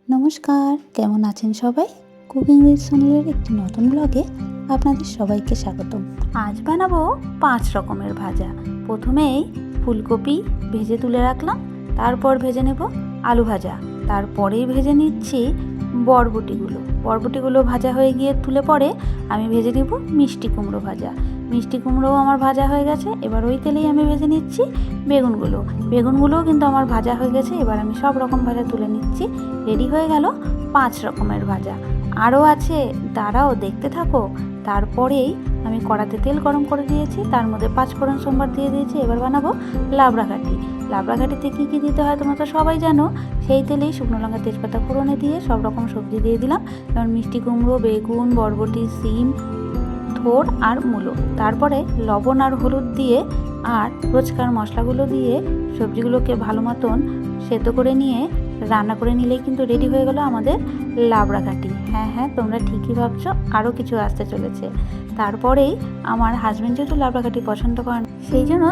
নমস্কার, কেমন আছেন সবাই? কুকিং উইথ সোনালের একটি নতুন ব্লগে আপনাদের সবাইকে স্বাগতম। আজ বানাবো 5 রকমের ভাজা। প্রথমেই ফুলকপি ভেজে তুলে রাখলাম, তারপর ভেজে নেব আলু ভাজা, তারপরেই ভেজে নিচ্ছি বরবটিগুলো ভাজা হয়ে গিয়ে তুলে পরে আমি ভেজে নেব মিষ্টি কুমড়ো ভাজা। মিষ্টি কুমড়োও আমার ভাজা হয়ে গেছে। এবার ওই তেলেই আমি ভেজে নিচ্ছি বেগুনগুলোও কিন্তু আমার ভাজা হয়ে গেছে। এবার আমি সব রকম ভাজা তুলে নিচ্ছি। রেডি হয়ে গেল 5 রকমের ভাজা। আরও আছে, দাঁড়াও দেখতে থাকো। তারপরেই আমি কড়াতে তেল গরম করে দিয়েছি, তার মধ্যে 5 ফোড়ন সোমবার দিয়ে দিয়েছি। এবার বানাবো লাবড়াঘাটিতে কী কী দিতে হয় তোমরা তো সবাই জানো। সেই তেলেই শুকনো লঙ্কা তেজপাতা ফোড়নে দিয়ে সব রকম সবজি দিয়ে দিলাম, যেমন মিষ্টি কুমড়ো, বেগুন, বরবটি, সিম, থোড় আর মূলো। তারপরে লবণ আর হলুদ দিয়ে আর রোজকার মশলাগুলো দিয়ে সবজিগুলোকে ভালো মতন সেদ্ধ করে নিয়ে রান্না করে নিলেই কিন্তু রেডি হয়ে গেল আমাদের লাবড়াঘাটি। হ্যাঁ, তোমরা ঠিকই ভাবছো, আরও কিছু আসতে চলেছে। তারপরেই আমার হাজব্যান্ড যেহেতু লাবড়াঘাটি পছন্দ করেন, সেই জন্য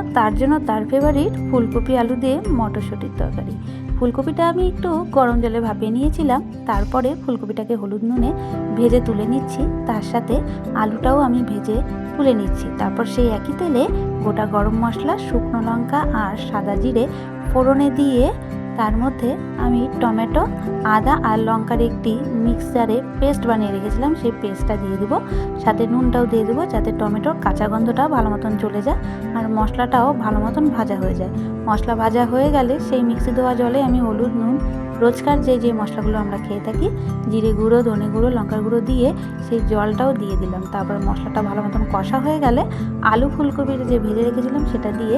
তার ফেভারিট ফুলকপি আলু দিয়ে মটরশুঁটির তরকারি। ফুলকপিটা আমি একটু গরম জলে ভাপিয়ে নিয়েছিলাম, তারপরে ফুলকপিটাকে হলুদ নুনে ভেজে তুলে নিচ্ছি, তার সাথে আলুটাও আমি ভেজে তুলে নিচ্ছি। তারপর সেই একই তেলে গোটা গরম মশলা, শুকনো লঙ্কা আর সাদা জিরে ফোড়নে দিয়ে তার মধ্যে আমি টমেটো, আদা আর লঙ্কার একটি মিক্সচারে পেস্ট বানিয়ে রেখেছিলাম, সেই পেস্টটা দিয়ে দেবো। সাথে নুনটাও দিয়ে দেবো, যাতে টমেটোর কাঁচা গন্ধটা ভালো মতন চলে যায় আর মশলাটাও ভালো মতন ভাজা হয়ে যায়। মশলা ভাজা হয়ে গেলে সেই মিক্সি ধোয়া জলে আমি হলুদ, নুন, রোজকার যে মশলাগুলো আমরা খেয়ে থাকি, জিরে গুঁড়ো, ধনে গুঁড়ো, লঙ্কার গুঁড়ো দিয়ে সেই জলটাও দিয়ে দিলাম। তারপর মশলাটা ভালো মতন কষা হয়ে গেলে আলু ফুলকপির যে ভেজে রেখেছিলাম সেটা দিয়ে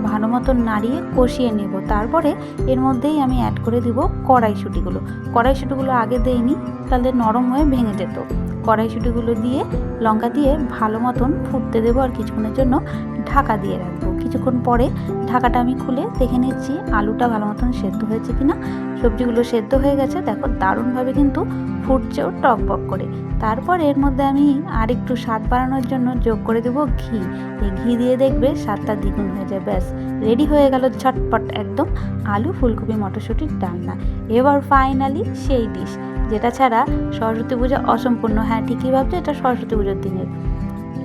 ভালো মতন নাড়িয়ে কষিয়ে নেব। তারপরে এর মধ্যেই আমি অ্যাড করে দিব কড়াইশুঁটিগুলো আগে দেইনি, তাহলে নরম হয়ে ভেঙে যেত। কড়াইশুঁটিগুলো দিয়ে লঙ্কা দিয়ে ভালো মতন ফুটতে দেবো আর কিছুক্ষণের জন্য ঢাকা দিয়ে রাখবো। কিছুক্ষণ পরে ঢাকাটা আমি খুলে দেখে নিচ্ছি আলুটা ভালো মতন সেদ্ধ হয়েছে কিনা। সবজিগুলো সেদ্ধ হয়ে গেছে, দেখো দারুণভাবে কিন্তু ফুটছেও টকবক করে। তারপর এর মধ্যে আমি আর একটু স্বাদ বাড়ানোর জন্য যোগ করে দেবো ঘি। এই ঘি দিয়ে দেখবে স্বাদটা দ্বিগুণ হয়ে যায়। ব্যাস রেডি হয়ে গেল ঝটপট একদম আলু ফুলকপি মটরশুঁটির ডালনা। এবার ফাইনালি সেই ডিশ যেটা ছাড়া সরস্বতী পূজা অসম্পূর্ণ। হ্যাঁ, ঠিকই ভাবছো, এটা সরস্বতী পুজোর দিনের।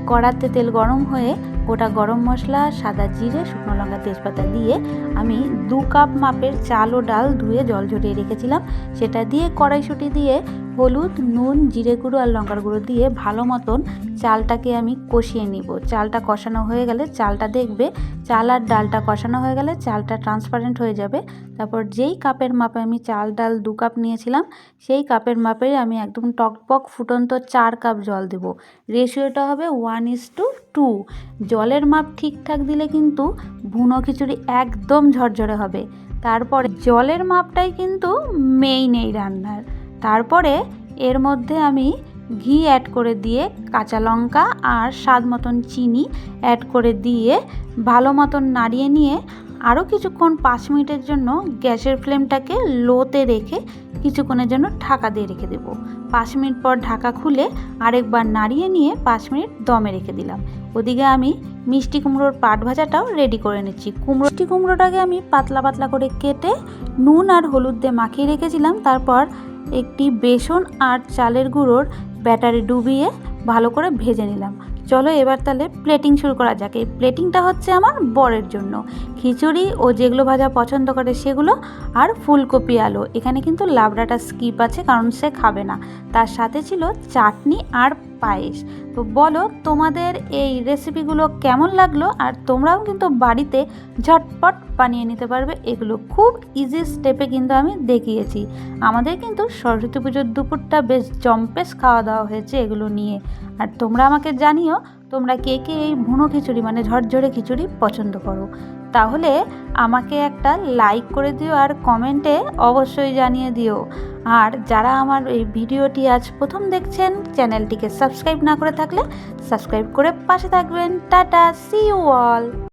কড়াতে তেল গরম হয়ে গোটা গরম মশলা, সাদা জিরে, শুকনো লঙ্কা তেজপাতা দিয়ে আমি 2 কাপ মাপের চাল ও ডাল ধুয়ে জল ঝরিয়ে রেখেছিলাম, সেটা দিয়ে কড়াইশুঁটি দিয়ে হলুদ, নুন, জিরে গুঁড়ো আর লঙ্কার গুঁড়ো দিয়ে ভালো মতন চালটাকে আমি কষিয়ে নিব। চালটা কষানো হয়ে গেলে চালটা দেখবে, চাল আর ডালটা কষানো হয়ে গেলে চালটা ট্রান্সপারেন্ট হয়ে যাবে। তারপর যেই কাপের মাপে আমি চাল ডাল 2 কাপ নিয়েছিলাম, সেই কাপের মাপে আমি একদম টকবক ফুটন্ত 4 কাপ জল দেব। রেশিওটা হবে 1:2। জলের মাপ ঠিকঠাক দিলে কিন্তু ভুনো খিচুড়ি একদম ঝরঝরে হবে। তারপরে জলের মাপটাই কিন্তু মেইন এই রান্নার। তারপরে এর মধ্যে আমি ঘি অ্যাড করে দিয়ে কাঁচা লঙ্কা আর স্বাদ মতন চিনি অ্যাড করে দিয়ে ভালো মতন নাড়িয়ে নিয়ে আরও কিছুক্ষণ 5 মিনিটের জন্য গ্যাসের ফ্লেমটাকে লোতে রেখে কিছুক্ষণের জন্য ঢাকা দিয়ে রেখে দেবো। 5 মিনিট পর ঢাকা খুলে আরেকবার নাড়িয়ে নিয়ে 5 মিনিট দমে রেখে দিলাম। ওদিকে আমি মিষ্টি কুমড়োর পাট ভাজাটাও রেডি করে নিচ্ছি। মিষ্টি কুমড়োটাকে আমি পাতলা পাতলা করে কেটে নুন আর হলুদ দিয়ে মাখিয়ে রেখেছিলাম। তারপর একটি বেসন আর চালের গুঁড়োর ব্যাটারে ডুবিয়ে ভালো করে ভেজে নিলাম। চলো এবার তাহলে প্লেটিং শুরু করা যাক। এই প্লেটিংটা হচ্ছে আমার বরের জন্য। খিচুড়ি ও যেগুলো ভাজা পছন্দ করে সেগুলো, আর ফুলকপি আলু। এখানে কিন্তু লাবড়াটা স্কিপ আছে, কারণ সে খাবে না। তার সাথে ছিল চাটনি আর পায়েস। তো বলো তোমাদের এই রেসিপিগুলো কেমন লাগলো, আর তোমরাও কিন্তু বাড়িতে ঝটপট বানিয়ে নিতে পারবে। এগুলো খুব ইজি স্টেপে কিন্তু আমি দেখিয়েছি। আমাদের কিন্তু সরস্বতী পুজোর দুপুরটা বেশ জম্পেশ খাওয়া দাওয়া হয়েছে এগুলো নিয়ে। আর তোমরা আমাকে জানিও তোমরা কে কে এই ভুনো খিচুড়ি মানে ঝরঝরে খিচুড়ি পছন্দ করো। তাহলে আমাকে একটা লাইক করে দিও আর কমেন্টে অবশ্যই জানিয়ে দিও। আর যারা আমার এই ভিডিওটি আজ প্রথম দেখছেন, চ্যানেলটিকে সাবস্ক্রাইব না করে থাকলে সাবস্ক্রাইব করে পাশে থাকবেন। Tata, see you all.